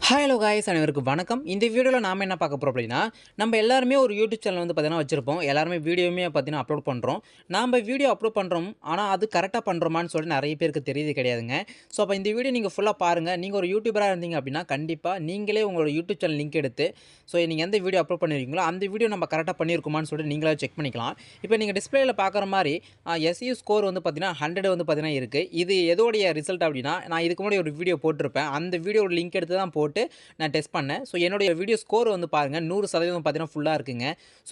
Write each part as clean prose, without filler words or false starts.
Hello guys அனைவருக்கும் வணக்கம். இந்த வீடியோவில் நாம் என்ன பார்க்க போகிறோம் அப்படின்னா, நம்ம எல்லாருமே ஒரு யூடியூப் சேனல் வந்து பார்த்தீங்கன்னா வச்சிருப்போம். எல்லாருமே வீடியோவுமே பார்த்தீங்கன்னா அப்லோட் பண்ணுறோம். நாம் வீடியோ அப்லோட் பண்ணுறோம். ஆனால் அது கரெக்டாக பண்ணுறோமான்னு சொல்லிட்டு நிறைய பேருக்கு தெரியது கிடையாதுங்க. ஸோ அப்போ இந்த வீடியோ நீங்கள் ஃபுல்லாக பாருங்கள். நீங்கள் ஒரு யூடியூபராக இருந்தீங்க அப்படின்னா கண்டிப்பாக நீங்களே உங்களோட யூடியூப் சேனல் லிங்க் எடுத்து நீங்கள் எந்த வீடியோ அப்லோட் பண்ணியிருக்கீங்களோ அந்த வீடியோ நம்ம கரெக்டாக பண்ணியிருக்குமான்னு சொல்லிட்டு நீங்களே செக் பண்ணிக்கலாம். இப்போ நீங்கள் டிஸ்பிளேயில் பார்க்குற மாதிரி எஸ்இ ஸ்கோர் வந்து பார்த்தீங்கன்னா 100 வந்து பார்த்தீங்கன்னா இருக்குது. இது எதோடைய ரிசல்ட் அப்படின்னா, நான் இதுக்கு முன்னாடி ஒரு வீடியோ போட்டிருப்பேன். அந்த வீடியோட லிங்க் எடுத்து தான் போட்டு நான் டெஸ்ட் பண்ணேன். என்னுடைய வீடியோ ஸ்கோர் வந்து பாருங்க 100% பார்த்தீங்கன்னா ஃபுல்லா இருக்குங்க.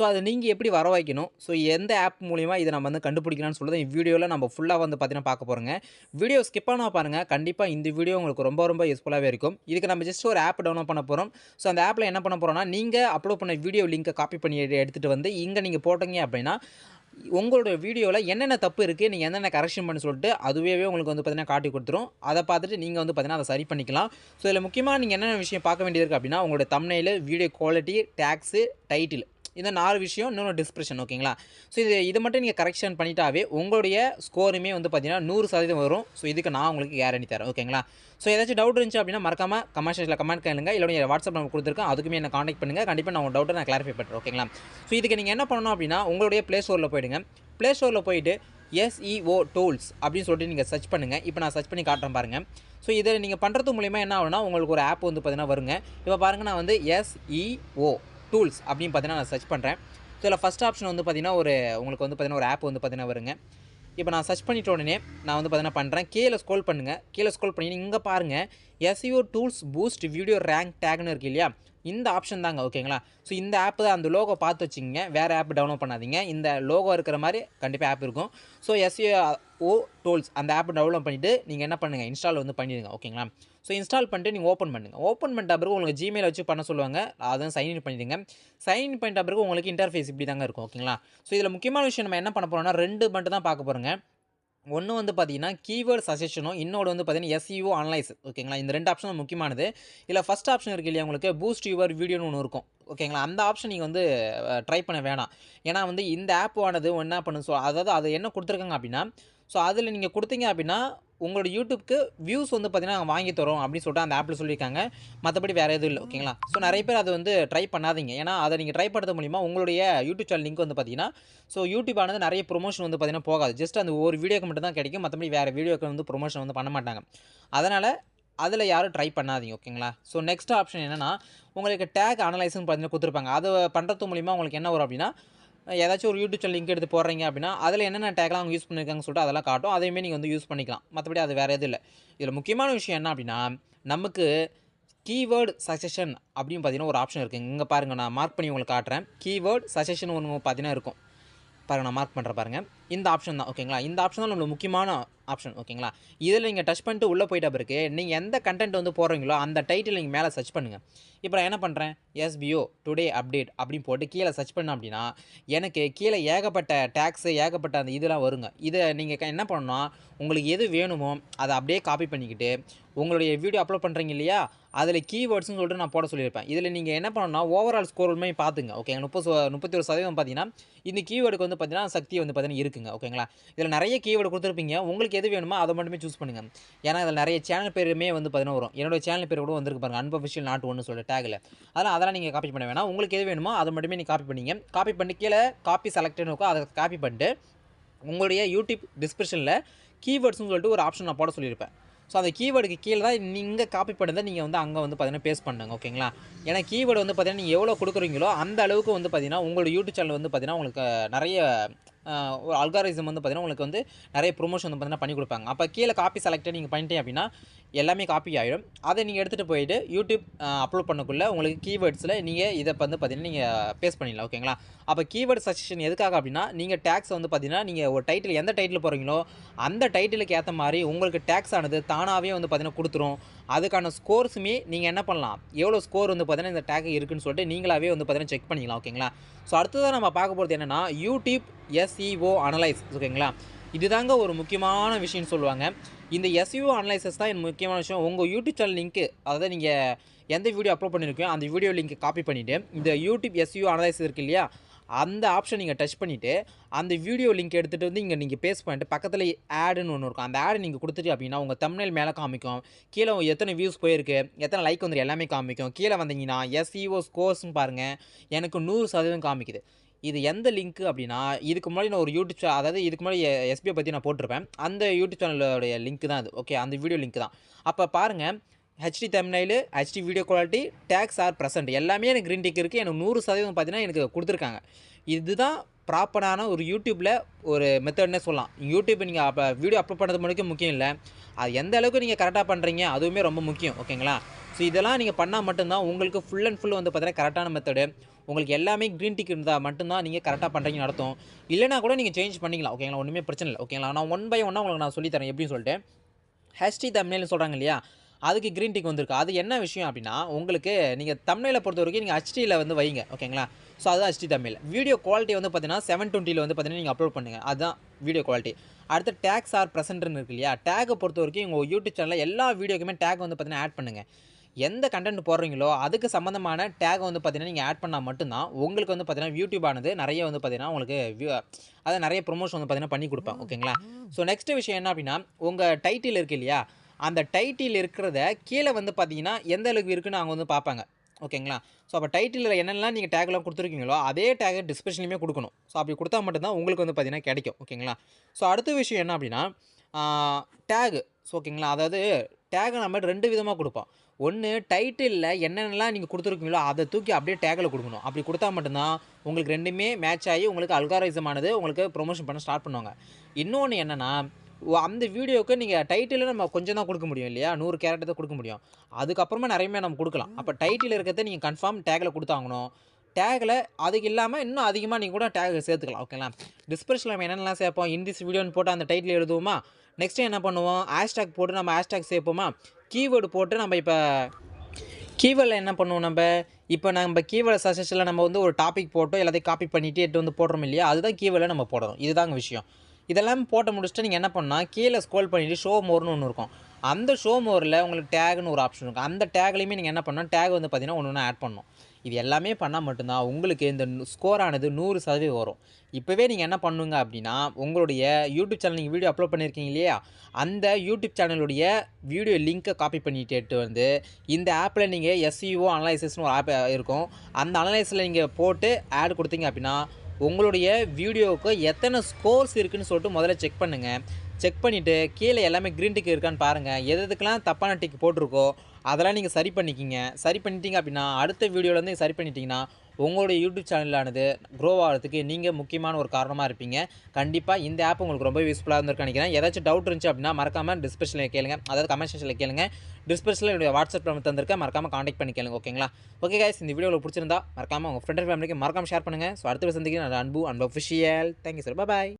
அத நீங்க எப்படி வர வைக்கணும்? எந்த ஆப் மூலியமா இத நம்ம வந்து கண்டுபிடிக்கலாம்னு சொல்றத இந்த வீடியோல நம்ம ஃபுல்லா வந்து பார்த்தீங்கன்னா பார்க்க போறோங்க. வீடியோ ஸ்கிப் பண்ணாம பாருங்க. கண்டிப்பா இந்த வீடியோ உங்களுக்கு ரொம்ப ரொம்ப யூஸ்ஃபுல்லாவே இருக்கும். இதுக்கு நம்ம ஜஸ்ட் ஒரு ஆப் டவுன்லோட் பண்ண போறோம். அந்த ஆப்ல என்ன பண்ண போறோம்னா, நீங்க அப்லோட் பண்ண வீடியோ லிங்க்க காப்பி பண்ணி எடுத்துட்டு வந்து இங்க நீங்க போட்டீங்க அப்படின்னா, உங்களோட வீடியோல என்னென்ன தப்பு இருக்கு, நீங்க என்னென்ன கரெக்ஷன் பண்ண சொல்லிட்டு அதுவே உங்களுக்கு வந்து பார்த்தீங்கன்னா காட்டி குடுத்துரும். அத பார்த்துட்டு நீங்க வந்து பார்த்தீங்கன்னா அத சரி பண்ணிக்கலாம். இதில முக்கியமா நீங்க என்னென்ன விஷயம் பார்க்க வேண்டியது இருக்கு அப்படின்னா, உங்களுடைய thumbnail, video quality, tags, title இந்த 4 விஷயம், இன்னொன்னு டிஸ்கிரிப்ஷன் ஓகேங்களா? இது மட்டும் நீங்க கரெக்ஷன் பண்ணிட்டாவே உங்களுடைய ஸ்கோருமே வந்து பார்த்தீங்கன்னா 100% வரும். இதுக்கு நான் உங்களுக்கு கேரண்டி தரேன் ஓகேங்களா? ஏதாச்சும் டவுட் இருந்துச்சு அப்படின்னா மறக்காம கமெண்ட் செக்ஷன்ல கமெண்ட் கேளுங்க. இல்ல வாட்ஸ்அப் நம்பர் குடுத்துருக்கேன். அதுக்குமே என்ன கான்டாக்ட் பண்ணுங்க. கண்டிப்பா நான் உங்க டவுட்ட நான் கிளாரிஃபை பண்றேன் ஓகேங்களா? இதுக்கு நீங்க என்ன பண்ணணும் அப்படின்னா, உங்களுடைய Play Storeல போயிடுங்க. Play Storeல போயிட்டு SEO டூல்ஸ் அப்படின்னு சொல்லிட்டு நீங்க சர்ச் பண்ணுங்க. இப்போ நான் சர்ச் பண்ணி காட்டுறேன் பாருங்க. இத நீங்க பண்றது மூலியமா என்ன ஆகும்னா, உங்களுக்கு ஒரு ஆப் வந்து பார்த்தீங்கன்னா வருங்க. இப்போ பாருங்க நான் வந்து SEO டூல்ஸ் அப்படின்னு பார்த்தீங்கன்னா நான் சர்ச் பண்றேன். இதில ஃபர்ஸ்ட் ஆப்ஷன் வந்து பார்த்தீங்கன்னா உங்களுக்கு வந்து பார்த்தீங்கன்னா ஒரு ஆப் வந்து பார்த்தீங்கன்னா வருங்க. இப்போ நான் சர்ச் பண்ணிட்ட உடனே நான் வந்து பார்த்தீங்கன்னா பண்ணுறேன். கீழே ஸ்க்ரோல் பண்ணுங்க. கீழே ஸ்க்ரோல் பண்ணி இங்க பாருங்க SEO tools boost video rank டேக்ன்னு இருக்கு இல்லையா? இந்த ஆப்ஷன் தாங்க ஓகேங்களா? இந்த ஆப் தான் அந்த லோகோ பார்த்து வச்சுக்கங்க. வேற ஆப் டவுன்லோட் பண்ணாதீங்க. இந்த லோகோ இருக்கிற மாரி கண்டிப்பா ஆப் இருக்கும். SEO டூல்ஸ் அந்த ஆப் டவுன்லோட் பண்ணிட்டு நீங்க என்ன பண்ணுங்க, இன்ஸ்டால் வந்து பண்ணிடுங்க ஓகேங்களா? இன்ஸ்டால் பண்ணிட்டு நீங்க ஓப்பன் பண்ணுங்க. ஓப்பன் பண்ணிட்ட பிறகு உங்களுக்கு Gmail வச்சு பண்ண சொல்லுவாங்க. அத சைன் இன் பண்ணிடுங்க. சைன் இன் பண்ணிட்ட பிறகு உங்களுக்கு இன்டர்ஃபேஸ் இப்படி தாங்க இருக்கும் ஓகேங்களா? இதில முக்கியமான விஷயம் நம்ம என்ன பண்ண போறோம்னா 2 மட்டும் தான் பார்க்க போறோங்க. ஒண்ணு வந்து பார்த்தீங்கன்னா, கீவேர்ட் சஜஷனும், இன்னொன்னு வந்து பார்த்தீங்கன்னா, SEO அனலைஸ் ஓகேங்களா? இந்த 2 ஆப்ஷனும் முக்கியமானது. இதுல ஃபர்ஸ்ட் ஆப்ஷன் இருக்கு இல்லையா உங்களுக்கு, பூஸ்ட் யுவர் வீடியோன்னு ஒண்ணு இருக்கும். ஓகேங்களா? அந்த ஆப்ஷன் நீங்க வந்து ட்ரை பண்ண வேணாம். ஏன்னா வந்து இந்த ஆப் ஆனது என்ன பண்ணும் அதாவது அது என்ன குடுத்துருக்காங்க அப்படின்னா, அதுல நீங்க குடுத்தீங்க அப்படின்னா, உங்களோட YouTubeக்கு வியூஸ் வந்து பார்த்தீங்கன்னா, நாங்க வாங்கி தரோம் அப்படின்னு சொல்லிட்டு அந்த ஆப்ல சொல்லியிருக்காங்க. மத்தபடி வேற எதுவும் இல்ல. ஓகேங்களா? நெறைய பேர் அத வந்து ட்ரை பண்ணாதீங்க. ஏன்னா, அத நீங்க ட்ரை பண்றது மூலியமா உங்களுடைய YouTube சேனல் லிங்க் வந்து பார்த்தீங்கன்னா, YouTube ஆனது நெறைய புரமோஷன் வந்து பார்த்தீங்கன்னா போகாது. ஜஸ்ட் அந்த ஒரு வீடியோக்கு மட்டும் தான் கிடைக்கும். மத்தபடி வேற வீடியோக்கு வந்து புரமோஷன் வந்து பண்ண மாட்டாங்க. அதனால அதுல யாரும் ட்ரை பண்ணாதீங்க. ஓகேங்களா? நெக்ஸ்ட் ஆப்ஷன் என்னன்னா, உங்களுக்கு டேக் அனலைஸ்ன்னு பார்த்தீங்கன்னா குடுத்துருப்பாங்க. அத பண்றது மூலியமா உங்களுக்கு என்ன வரும் அப்படின்னா, ஏதாச்சும் ஒரு யூடியூப் சேனல் லிங்க் எடுத்து போடுறீங்க அப்படின்னா, அதில என்னென்ன டேக்லாம் அவங்க யூஸ் பண்ணியிருக்காங்கன்னு சொல்லிட்டு அதெல்லாம் காட்டும். அதையுமே நீங்க வந்து யூஸ் பண்ணிக்கலாம். மத்தபடி அது வேற எதுவும் இல்ல. இதில முக்கியமான விஷயம் என்ன அப்படின்னா, நமக்கு கீவேர்ட் சஜஷன் அப்படின்னு பார்த்தீங்கன்னா ஒரு ஆப்ஷன் இருக்குங்க. இங்க பாருங்க நான் மார்க் பண்ணி உங்களுக்கு காட்டுறேன். கீவேர்ட் சஜஷன் ஒண்ணு பார்த்தீங்கன்னா இருக்கும். பாருங்க நான் மார்க் பண்றேன் பாருங்க. இந்த ஆப்ஷன் தான் ஓகேங்களா? இந்த ஆப்ஷன் தான் நம்மளுக்கு முக்கியமான ஆப்ஷன் ஓகேங்களா? இதில நீங்க டச் பண்ணிட்டு உள்ள போயிட்ட பிறகு, நீங்க எந்த கன்டென்ட் வந்து போடுறீங்களோ, அந்த டைட்டில் நீங்க மேல சர்ச் பண்ணுங்க. இப்ப நான் என்ன பண்றேன், SBO டுடே அப்டேட் அப்படின்னு போட்டு கீழ சர்ச் பண்ணேன் அப்படின்னா, எனக்கு கீழ ஏகப்பட்ட டாக்ஸ், ஏகப்பட்ட அந்த இதெல்லாம் வருங்க. இத நீங்க என்ன பண்ணணும்னா, உங்களுக்கு எது வேணுமோ, அத அப்படியே காப்பி பண்ணிக்கிட்டு, உங்களுடைய வீடியோ அப்லோட் பண்றீங்க இல்லையா? அதில கீவேர்ட்ஸ்ன்னு சொல்லிட்டு நான் போட சொல்லியிருப்பேன். இதில நீங்க என்ன பண்ணணும்னா, ஓவரால் ஸ்கோருமே பார்த்துங்க. ஓகே 31% பார்த்தீங்கன்னா, இந்த கீவேர்டுக்கு வந்து பார்த்தீங்கன்னா, சக்தி வந்து பார்த்தீங்கன்னா இருக்குங்க. ஓகேங்களா? இதில நெறைய கீவேர்டு குடுத்துருப்பீங்க. உங்களுக்கு எது வேணுமோ அத மட்டுமே சூஸ் பண்ணுங்க. ஏன்னா, இதில நெறைய சேனல் பேருமே வந்து பார்த்தீங்கன்னா வரும். என்னோட சேனல் பேர் கூட வந்திருக்கு பாருங்க. அன்அஃபிஷியல் நாட் ஒன்னு சொல்லிட்டு டேக்ல. அதெல்லாம் நீங்க காப்பி பண்ண வேணாம். உங்களுக்கு எது வேணுமோ அத மட்டுமே நீங்க காப்பி பண்ணிங்க. காப்பி பண்ணிட்டு கீழ காப்பி செலக்டட்ன்னு இருக்கும். அத காப்பி பண்ணிட்டு, உங்களுடைய YouTube டிஸ்கிரிப்ஷன்ல கீவேர்ட்ஸ்ன்னு சொல்லிட்டு ஒரு ஆப்ஷன் நான் போட சொல்லியிருப்பேன். அந்த கீவேர்டுக்கு கீழ தான் நீங்க காப்பி பண்ணத நீங்க வந்து அங்க வந்து பார்த்தீங்கன்னா பேஸ்ட் பண்ணுங்க. ஓகேங்களா? ஏன்னா கீவேர்ட் வந்து பார்த்தீங்கன்னா, நீங்க எவ்வளோ குடுக்குறீங்களோ, அந்த அளவுக்கு வந்து பார்த்தீங்கன்னா, உங்களோட YouTube சேனல் வந்து பார்த்தீங்கன்னா, உங்களுக்கு நெறைய ஒரு அல்காரிதம் வந்து பார்த்தீங்கன்னா, உங்களுக்கு வந்து நெறைய புரமோஷன் வந்து பார்த்தீங்கன்னா பண்ணி குடுப்பாங்க. அப்ப கீழ காப்பி செலக்டட் நீங்க பண்ணிட்டீங்க அப்படின்னா, எல்லாமே காப்பி ஆயிடும். அத நீங்க எடுத்துட்டு போயிட்டு YouTube அப்லோட் பண்ணக்குள்ள உங்களுக்கு கீவேர்ட்ஸ்ல நீங்க இத வந்து பார்த்தீங்கன்னா, நீங்க பேஸ்ட் பண்ணிடலாம். ஓகேங்களா? அப்ப கீவேர்ட் சஜஷன் எதுக்காக அப்படின்னா, நீங்க டாக்ஸ் வந்து பார்த்தீங்கன்னா, நீங்க ஒரு டைட்டில் எந்த டைட்டில் போடுறீங்களோ, அந்த டைட்டிலுக்கு ஏத்த மாரி உங்களுக்கு டாக்ஸ் ஆனது தானாவே வந்து பார்த்தீங்கன்னா குடுத்துரும். அதுக்கான ஸ்கோர்ஸுமே நீங்க என்ன பண்ணலாம், எவ்வளோ ஸ்கோர் வந்து பார்த்தீங்கன்னா, இந்த டேக் இருக்குன்னு சொல்லிட்டு நீங்களாவே வந்து பார்த்தீங்கன்னா செக் பண்ணிக்கலாம். ஓகேங்களா? அடுத்ததா நம்ம பார்க்க போறது என்னன்னா, YouTube SEO அனலைஸ் ஓகேங்களா? இதுதாங்க ஒரு முக்கியமான விஷயம்னு சொல்லுவாங்க. இந்த SEO அனலைசிஸ் தான் முக்கியமான விஷயம். உங்க YouTube சேனல் லிங்க் அதாவது நீங்க எந்த வீடியோ அப்லோட் பண்ணியிருக்கோ, அந்த வீடியோ லிங்க் காப்பி பண்ணிட்டு, இந்த YouTube SEO அனலைசிஸ் இருக்கு இல்லையா? அந்த ஆப்ஷன் நீங்கள் டச் பண்ணிவிட்டு அந்த வீடியோ லிங்க் எடுத்துகிட்டு வந்து இங்கே நீங்கள் பேஸ்ட் பண்ணிட்டு பக்கத்தில் ஆடுன்னு ஒன்று இருக்கும். அந்த ஆடு நீங்கள் கொடுத்துட்டு அப்படின்னா உங்கள் தம்ப்நெயில் மேலே காமிக்கும். கீழே எத்தனை வியூஸ் போயிருக்கு, எத்தனை லைக் வந்துருக்கு எல்லாமே காமிக்கும். கீழே வந்தீங்கன்னா எஸ்இஓ ஸ்கோர்ஸ்னு பாருங்கள், எனக்கு 100% காமிக்குது. இது எந்த லிங்க்கு அப்படின்னா, இதுக்கு முன்னாடி நான் ஒரு யூடியூப் அதாவது இதுக்கு முன்னாடி எஸ்பிஐ பற்றி நான் போட்டிருப்பேன். அந்த யூடியூப் சேனலோடைய லிங்க் தான் அது. ஓகே, அந்த வீடியோ லிங்க் தான். அப்போ பாருங்கள், HD thumbnail, HD video quality, tags are present எல்லாமே எனக்கு க்ரீன் டிக் இருக்குது. எனக்கு 100% பார்த்தீங்கன்னா எனக்கு கொடுத்துருக்காங்க. இதுதான் ப்ராப்பரான ஒரு யூடியூப்பில் ஒரு மெத்தட்னே சொல்லலாம். யூடியூப் நீங்கள் அப்போ வீடியோ அப்லோட் பண்ணுறது மட்டும் முக்கியம் இல்லை, அது எந்த அளவுக்கு நீங்கள் கரெக்டாக பண்ணுறீங்க அதுவுமே ரொம்ப முக்கியம். ஓகேங்களா? ஸோ இதெல்லாம் நீங்கள் பண்ணால் மட்டும்தான் உங்களுக்கு ஃபுல் அண்ட் ஃபுல் வந்து பார்த்தீங்கன்னா கரெக்டான மெத்தடு. உங்களுக்கு எல்லாமே க்ரீன் டிக் இருந்தால் மட்டும்தான் நீங்கள் கரெக்டாக பண்ணுறீங்கன்னு அர்த்தம். இல்லைனா கூட நீங்கள் சேஞ்ச் பண்ணிக்கலாம். ஓகேங்களா? ஒன்றுமே பிரச்சனை இல்லை. ஓகேங்களா? நான் ஒன் பை ஒன்னாக உங்களுக்கு நான் சொல்லித்தரேன் எப்படின்னு சொல்லிட்டு. ஹெச்டி தம்ப்நெயில்னு சொல்கிறாங்க இல்லையா, அதுக்கு க்ரீன் டிக் வந்திருக்கு. அது என்ன விஷயம் அப்படின்னா, உங்களுக்கு நீங்கள் தம்ப்நெயிலை பொறுத்த வரைக்கும் நீங்கள் ஹெச்டியில் வந்து வைங்க. ஓகேங்களா? ஸோ அதுதான் ஹெச்டி தம்ப்நெயில். வீடியோ குவாலிட்டி வந்து பார்த்தீங்கன்னா 720 வந்து பார்த்தீங்கன்னா நீங்கள் அப்லோட் பண்ணுங்கள். அதுதான் வீடியோ குவாலிட்டி. அடுத்து டேக்ஸ் ஆர் ப்ரெசென்ட்னு இருக்கு இல்லையா, டேக்கை பொறுத்த வரைக்கும் உங்கள் யூடியூப் சேனலில் எல்லா வீடியோக்குமே டேக் வந்து பார்த்தீங்கன்னா ஆட் பண்ணுங்கள். எந்த கண்டென்ட் போடுறீங்களோ அதுக்கு சம்மந்தமான டேக் வந்து பார்த்தீங்கன்னா நீங்கள் ஆட் பண்ணால் மட்டும்தான் உங்களுக்கு வந்து பார்த்தீங்கன்னா யூடியூப் ஆனது நிறைய வந்து பார்த்தீங்கன்னா உங்களுக்கு அதாவது நிறைய ப்ரொமோஷன் வந்து பார்த்தீங்கன்னா பண்ணி கொடுப்பேன். ஓகேங்களா? ஸோ நெக்ஸ்ட் விஷயம் என்ன அப்படின்னா, உங்கள் டைட்டில் இருக்குது இல்லையா, அந்த டைட்டில் இருக்கிறத கீழே வந்து பார்த்தீங்கன்னா எந்த அளவுக்கு இருக்குன்னு அவங்க வந்து பார்ப்பாங்க. ஓகேங்களா? ஸோ அப்போ டைட்டிலில் என்னெல்லாம் நீங்கள் டேக்லாம் கொடுத்துருக்கீங்களோ அதே டேக் டிஸ்கிரிப்ஷன்லையுமே கொடுக்கணும். ஸோ அப்படி கொடுத்தா மட்டும்தான் உங்களுக்கு வந்து பார்த்தீங்கன்னா கிடைக்கும். ஓகேங்களா? ஸோ அடுத்த விஷயம் என்ன அப்படின்னா, டேகு. ஸோ ஓகேங்களா? அதாவது டேகை நம்ம 2 விதமாக கொடுப்போம். ஒன்று, டைட்டிலில் என்னென்னலாம் நீங்கள் கொடுத்துருக்கீங்களோ அதை தூக்கி அப்படியே டேகில் கொடுக்கணும். அப்படி கொடுத்தா மட்டும்தான் உங்களுக்கு 2மே மேட்ச் ஆகி உங்களுக்கு அல்காரிசம் ஆனது உங்களுக்கு ப்ரொமோஷன் பண்ண ஸ்டார்ட் பண்ணுவாங்க. இன்னொன்று என்னென்னா, அந்த வீடியோவுக்கு நீங்கள் டைட்டிலில் நம்ம கொஞ்சம் தான் கொடுக்க முடியும் இல்லையா, 100 கேரக்டர் தான் கொடுக்க முடியும். அதுக்கப்புறமா நிறையமே நம்ம கொடுக்கலாம். அப்போ டைட்டில் இருக்கிறத நீங்கள் கன்ஃபார்ம் டேகில் கொடுத்தாங்கணும். டேகில் அதுக்கு இல்லாமல் இன்னும் அதிகமாக நீங்கள் கூட டேக் சேர்த்துக்கலாம். ஓகேங்களா? டிஸ்கிரிப்ஷனில் நம்ம என்னென்னலாம் சேர்ப்போம், இன் திஸ் வீடியோன்னு போட்டு அந்த டைட்டில் எழுதுவோமா, நெக்ஸ்ட்டு என்ன பண்ணுவோம், ஹேஷ்டேக் போட்டு நம்ம ஹேஷ்டேக் சேர்ப்போமா, கீவேர்டு போட்டு நம்ம இப்போ கீவேர்டில் என்ன பண்ணுவோம், நம்ம கீவேர்டு சஜஷனில் நம்ம வந்து ஒரு டாபிக் போட்டோம் எல்லாத்தையும் காப்பி பண்ணிவிட்டு எடுத்து வந்து போடுறோம் இல்லையா, அதுதான் கீவேர்டில் நம்ம போடணும். இதுதாங்க விஷயம். இதெல்லாம் போட்டு முடிச்சுட்டு நீங்கள் என்ன பண்ணால் கீழே ஸ்க்ரோல் பண்ணிவிட்டு ஷோ மோர்னு ஒன்று இருக்கும். அந்த ஷோ மோரில் உங்களுக்கு டேக்னு ஒரு ஆப்ஷன் இருக்கும். அந்த டேக்லேயுமே நீங்கள் என்ன பண்ணணும், டேக் வந்து பார்த்தீங்கன்னா ஒன்று ஆட் பண்ணணும். இது எல்லாமே பண்ணால் மட்டும்தான் உங்களுக்கு இந்த ஸ்கோர் ஆனது 100% வரும். இப்போவே நீங்கள் என்ன பண்ணுங்க அப்படின்னா, உங்களுடைய யூடியூப் சேனல் நீங்கள் வீடியோ அப்லோட் பண்ணியிருக்கீங்க இல்லையா, அந்த யூடியூப் சேனலுடைய வீடியோ லிங்க்கை காப்பி பண்ணிட்டு வந்து இந்த ஆப்பில் நீங்கள் எஸ்இஓ அனலைசிஸ்னு ஒரு ஆப் இருக்கும். அந்த அனலைஸில் நீங்கள் போட்டு ஆட் கொடுத்தீங்க அப்படின்னா உங்களுடைய வீடியோவுக்கு எத்தனை ஸ்கோர்ஸ் இருக்குதுன்னு சொல்லிட்டு முதல்ல செக் பண்ணுங்கள். செக் பண்ணிவிட்டு கீழே எல்லாமே க்ரீன் டிக் இருக்கான்னு பாருங்கள். எதுக்கெல்லாம் தப்பான டிக் போட்டிருக்கோ அதெல்லாம் நீங்கள் சரி பண்ணிக்கிங்க. சரி பண்ணிட்டீங்க அப்படின்னா அடுத்த வீடியோவிலேருந்து சரி பண்ணிட்டீங்கன்னா உங்களுடைய யூடியூப் சேனலானது க்ரோ ஆகிறதுக்கு நீங்கள் முக்கியமான ஒரு காரணமாக இருப்பீங்க. கண்டிப்பாக இந்த ஆப் உங்களுக்கு ரொம்ப யூஸ்ஃபுல்லாக இருந்திருக்குன்னு நினைக்கிறேன். ஏதாச்சும் டவுட் இருந்துச்சு அப்படின்னா மறக்காமல் டிஸ்கிரிப்ஷனில் கேளுங்க, அதாவது கமெண்ட் செக்ஷனில் கேளுங்க. டிஸ்கிரிப்ஷனில் என்னுடைய வாட்ஸ்அப் நம்பர் தந்திருக்கேன், மறக்காமல் காண்டாக்ட் பண்ணி கேளுங்க. ஓகேங்களா? ஓகே கைஸ், இந்த வீடியோ உங்களுக்கு பிடிச்சிருந்தா மறக்காமல் உங்கள் ஃப்ரெண்ட் அண்ட் ஃபேமிலிக்கு மறக்காமல் ஷேர் பண்ணுங்கள். ஸோ அடுத்த சந்திக்கிறேன். அன்பு அஃபிஷியல். Thank you sir. பாய்.